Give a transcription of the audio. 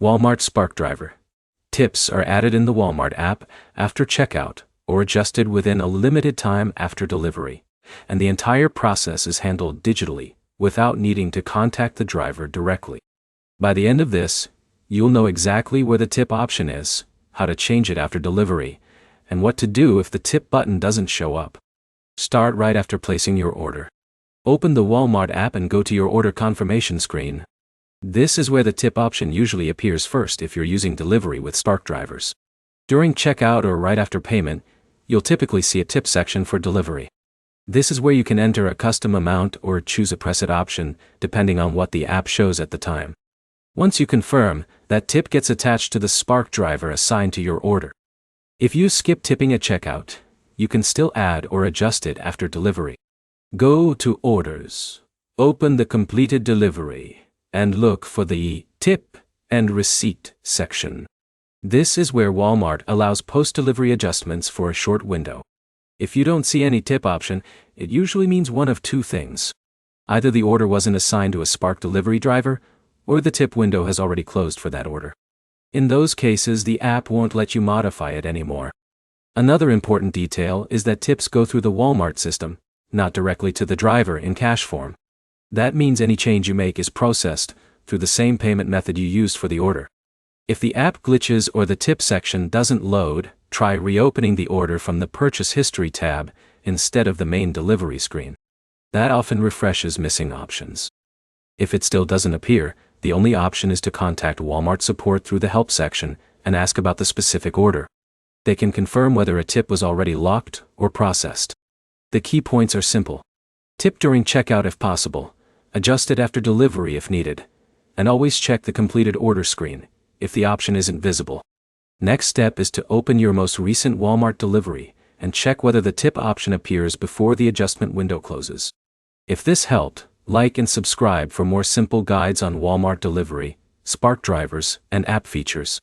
Walmart Spark Driver. Tips are added in the Walmart app after checkout or adjusted within a limited time after delivery, and the entire process is handled digitally without needing to contact the driver directly. By the end of this, you'll know exactly where the tip option is, how to change it after delivery, and what to do if the tip button doesn't show up. Start right after placing your order. Open the Walmart app and go to your order confirmation screen. This is where the tip option usually appears first if you're using delivery with Spark drivers. During checkout or right after payment, you'll typically see a tip section for delivery. This is where you can enter a custom amount or choose a preset option, depending on what the app shows at the time. Once you confirm, that tip gets attached to the Spark driver assigned to your order. If you skip tipping at checkout, you can still add or adjust it after delivery. Go to Orders, open the completed delivery, and look for the Tip and Receipt section. This is where Walmart allows post-delivery adjustments for a short window. If you don't see any tip option, it usually means one of two things. Either the order wasn't assigned to a Spark delivery driver, or the tip window has already closed for that order. In those cases, the app won't let you modify it anymore. Another important detail is that tips go through the Walmart system, not directly to the driver in cash form. That means any change you make is processed through the same payment method you used for the order. If the app glitches or the tip section doesn't load, try reopening the order from the Purchase History tab instead of the main delivery screen. That often refreshes missing options. If it still doesn't appear, the only option is to contact Walmart support through the Help section and ask about the specific order. They can confirm whether a tip was already locked or processed. The key points are simple. Tip during checkout if possible, adjust it after delivery if needed, and always check the completed order screen if the option isn't visible. Next step is to open your most recent Walmart delivery and check whether the tip option appears before the adjustment window closes. If this helped, like and subscribe for more simple guides on Walmart delivery, Spark drivers, and app features.